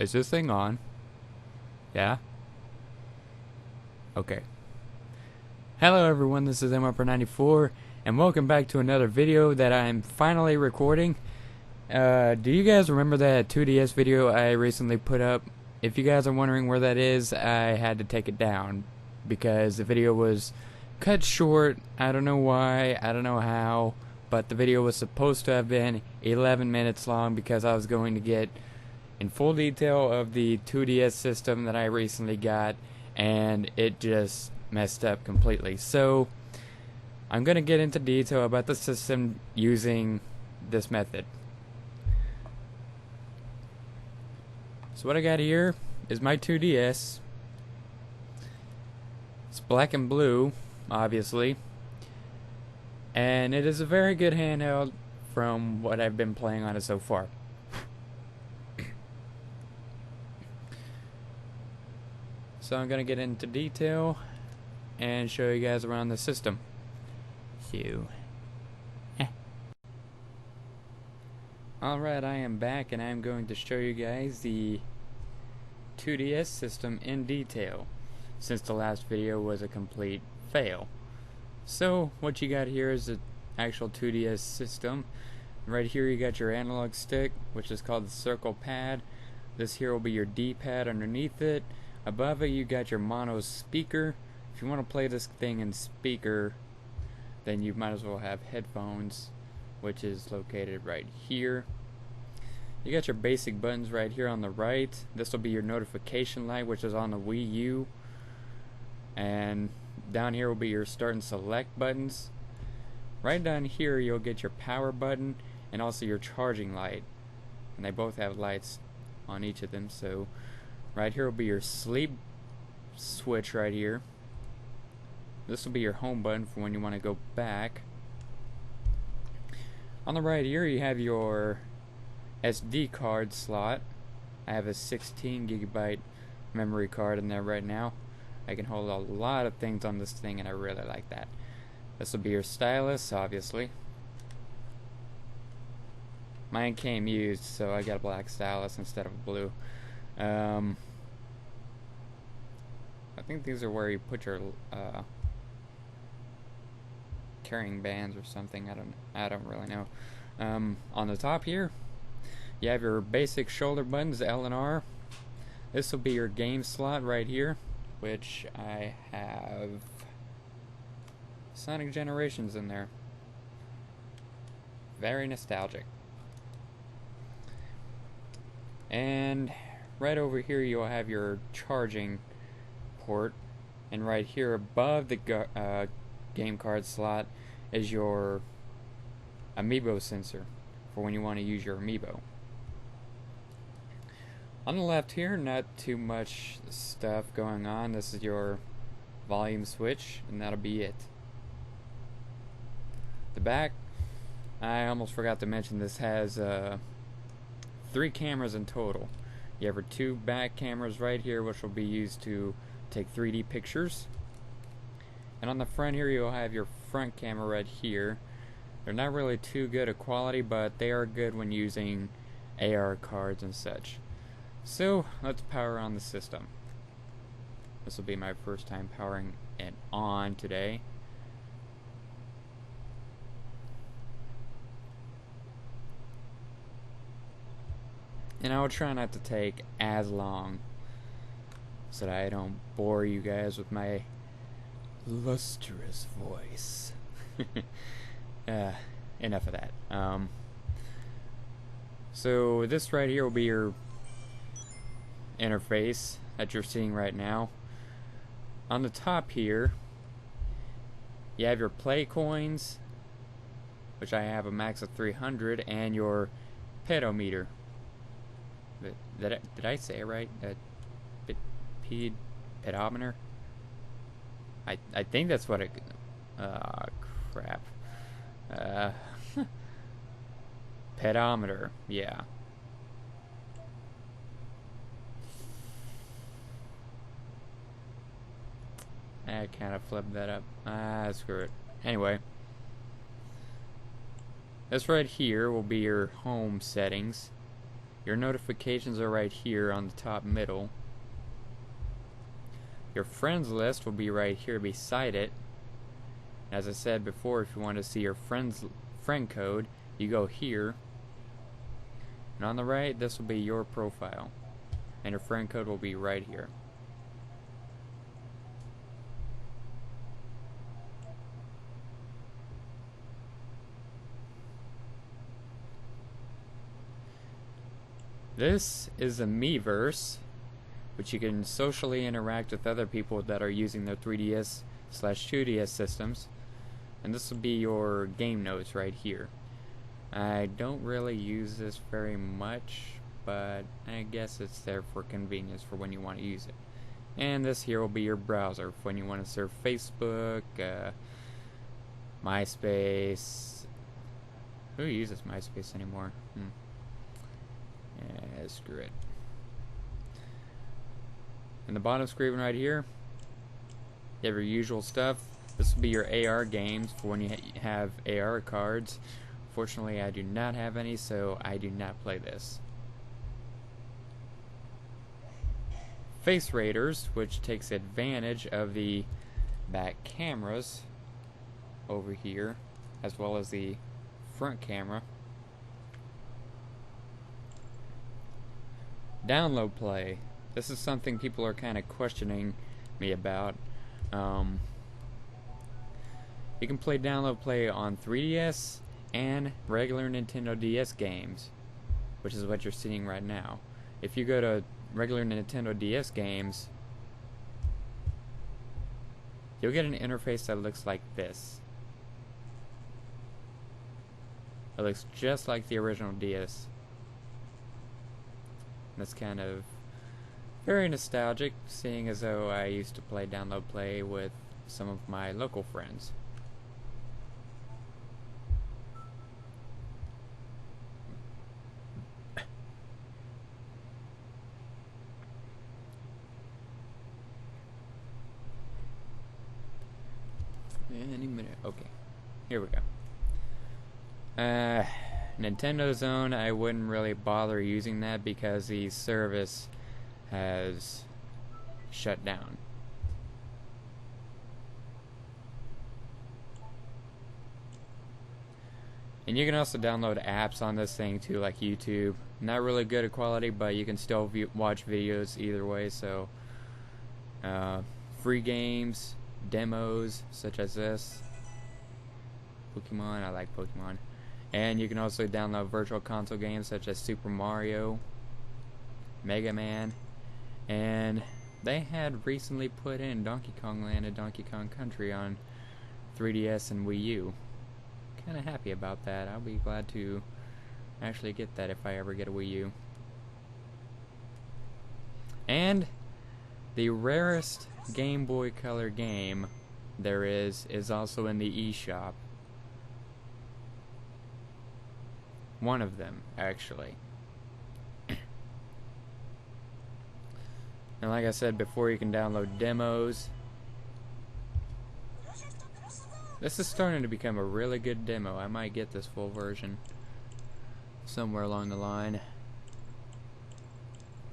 Is this thing on? Yeah? Okay. Hello everyone, this is MUpper94, and welcome back to another video that I'm finally recording. Do you guys remember that 2DS video I recently put up? If you guys are wondering where that is, I had to take it down because the video was cut short. I don't know why, I don't know how, but the video was supposed to have been 11 minutes long because I was going to get in full detail of the 2DS system that I recently got, and it just messed up completely. So I'm going to get into detail about the system using this method. So what I got here is my 2DS. It's black and blue, obviously, and it is a very good handheld from what I've been playing on it so far. So I'm going to get into detail and show you guys around the system. So, Alright, I am back and I'm going to show you guys the 2DS system in detail, since the last video was a complete fail. So what you got here is the actual 2DS system. Right here you got your analog stick, which is called the circle pad. This here will be your D-pad underneath it. Above it you got your mono speaker. If you want to play this thing in speaker, then you might as well have headphones, which is located right here. You got your basic buttons right here on the right. This will be your notification light, which is on the Wii U. And down here will be your start and select buttons. Right down here you'll get your power button and also your charging light. And they both have lights on each of them. So right here will be your sleep switch right here. This will be your home button for when you want to go back. On the right here you have your SD card slot. I have a 16 gigabyte memory card in there right now. I can hold a lot of things on this thing and I really like that. This will be your stylus, obviously. Mine came used, so I got a black stylus instead of a blue. I think these are where you put your carrying bands or something. I don't really know. On the top here you have your basic shoulder buttons, L and R. This will be your game slot right here, which I have Sonic Generations in there. Very nostalgic. And right over here you'll have your charging port, and right here above the game card slot is your amiibo sensor for when you want to use your amiibo. On the left here, not too much stuff going on. This is your volume switch, and that'll be it. The back, I almost forgot to mention, this has 3 cameras in total. You have your 2 back cameras right here, which will be used to take 3D pictures. And on the front here you'll have your front camera right here. They're not really too good at quality, but they are good when using AR cards and such. So let's power on the system. This will be my first time powering it on today. And I will try not to take as long so that I don't bore you guys with my lustrous voice. Enough of that. So this right here will be your interface that you're seeing right now. On the top here you have your play coins, which I have a max of 300, and your pedometer. Did I say it right? Pedometer? I think that's what it... crap. Pedometer, yeah. I kind of flipped that up. Screw it. Anyway, this right here will be your home settings. Your notifications are right here on the top middle. Your friends list will be right here beside it. As I said before, if you want to see your friend code, you go here. And on the right, this will be your profile. And your friend code will be right here. This is a Miiverse, which you can socially interact with other people that are using their 3DS/2DS systems. And this will be your game notes right here. I don't really use this very much, but I guess it's there for convenience for when you want to use it. And this here will be your browser for when you want to surf Facebook, MySpace. Who uses MySpace anymore? Yeah, screw it. In the bottom screen right here, you have your usual stuff. This will be your AR games for when you have AR cards. Fortunately, I do not have any, so I do not play this. Face Raiders, which takes advantage of the back cameras over here, as well as the front camera. Download Play. This is something people are kind of questioning me about. You can play Download Play on 3DS and regular Nintendo DS games, which is what you're seeing right now. If you go to regular Nintendo DS games, you'll get an interface that looks like this. It looks just like the original DS. That's kind of very nostalgic, seeing as though I used to play Download Play with some of my local friends. Any minute. Okay. Here we go. Nintendo Zone, I wouldn't really bother using that because the service has shut down. And you can also download apps on this thing too, like YouTube. Not really good at quality, but you can still watch videos either way. So, free games, demos such as this. Pokemon, I like Pokemon. And you can also download virtual console games such as Super Mario, Mega Man, and they had recently put in Donkey Kong Land and Donkey Kong Country on 3DS and Wii U. Kind of happy about that. I'll be glad to actually get that if I ever get a Wii U. And the rarest Game Boy Color game there is also in the eShop. One of them, actually. And like I said before, you can download demos. This is starting to become a really good demo. I might get this full version somewhere along the line.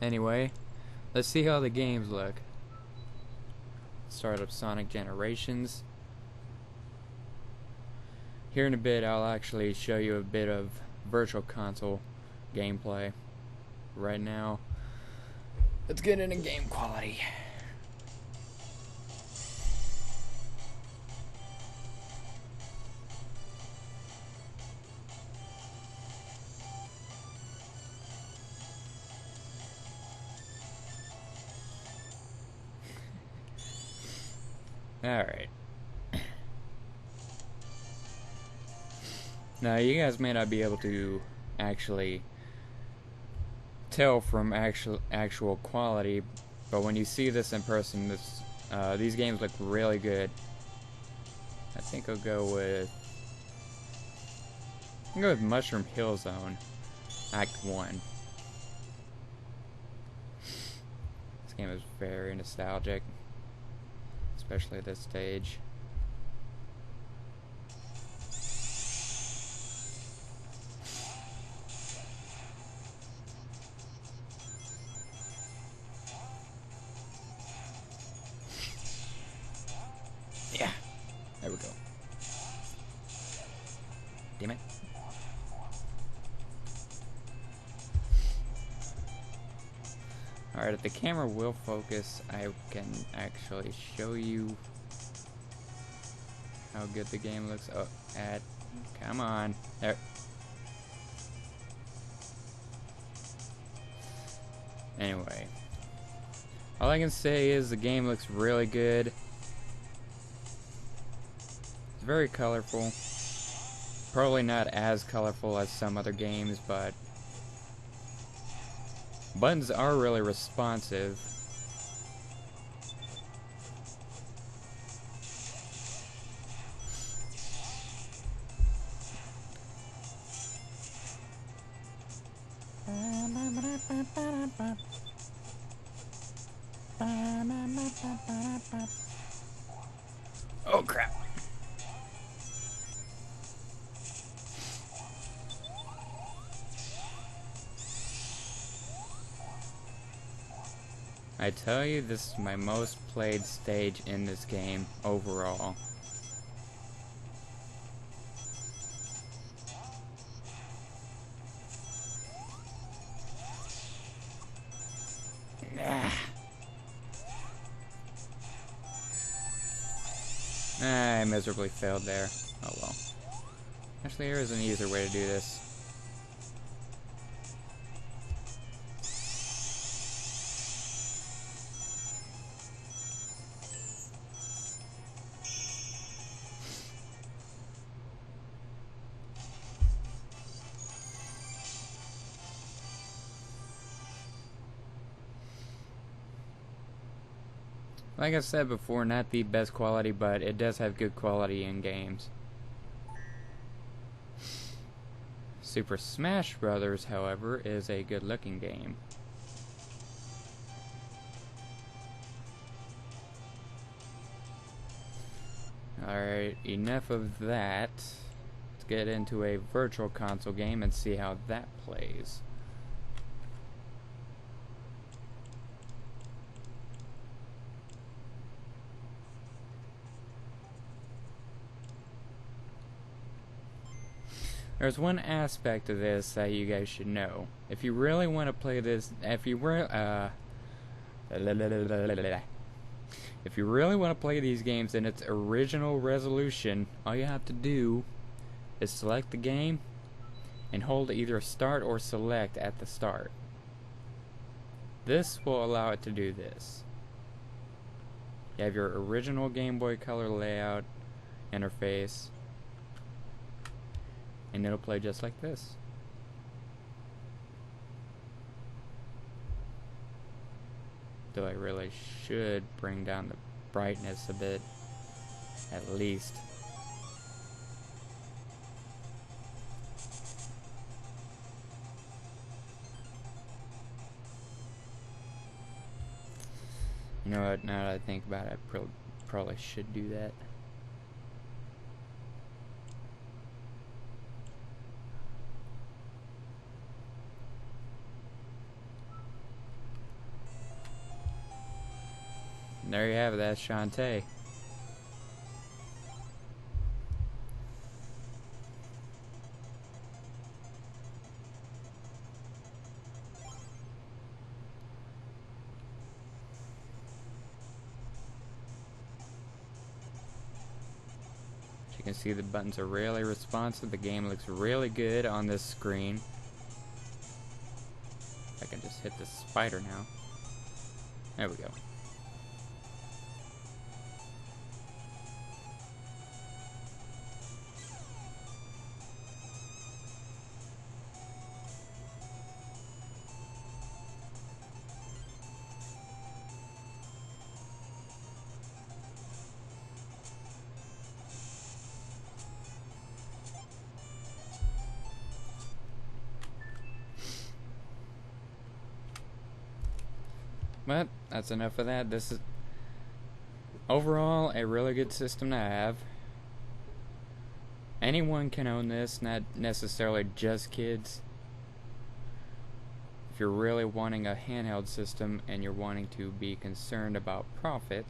Anyway, let's see how the games look. Start up Sonic Generations. Here in a bit, I'll actually show you a bit of Virtual Console gameplay. Right now, let's get into game quality. Alright. Now, you guys may not be able to actually tell from actual quality, but when you see this in person, these games look really good. I think I'll go with Mushroom Hill Zone, Act 1. This game is very nostalgic, especially this stage. There we go. Damn it. Alright, if the camera will focus, I can actually show you how good the game looks. Oh, come on. There. Anyway. All I can say is the game looks really good. It's very colorful. Probably not as colorful as some other games, but buttons are really responsive. Oh crap. I tell you, this is my most played stage in this game overall. I miserably failed there. Oh well. Actually, there is an easier way to do this. Like I said before, not the best quality, but it does have good quality in games. Super Smash Bros., however, is a good-looking game. Alright, enough of that. Let's get into a virtual console game and see how that plays. There's one aspect of this that you guys should know. If you really want to play this, if you really want to play these games in its original resolution, all you have to do is select the game and hold either start or select at the start. This will allow it to do this. You have your original Game Boy Color layout interface, and it'll play just like this. Though I really should bring down the brightness a bit, at least. You know what, now that I think about it, I probably should do that. There you have it, that's Shantae. As you can see, the buttons are really responsive. The game looks really good on this screen. I can just hit the spider now. There we go. But that's enough of that. This is overall a really good system to have. Anyone can own this, not necessarily just kids. If you're really wanting a handheld system and you're wanting to be concerned about profit,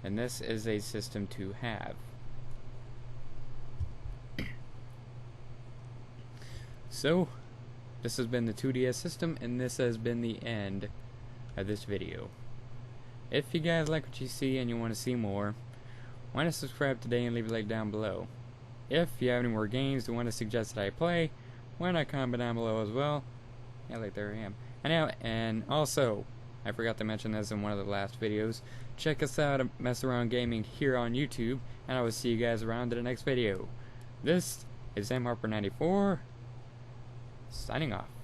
then this is a system to have. So, this has been the 2DS system, and this has been the end of this video. If you guys like what you see and you want to see more, why not subscribe today and leave a like down below. If you have any more games you want to suggest that I play, why not comment down below as well. Yeah, like there I am. And also, I forgot to mention this in one of the last videos, check us out at Mess Around Gaming here on YouTube, and I will see you guys around in the next video. This is MHarper94, signing off.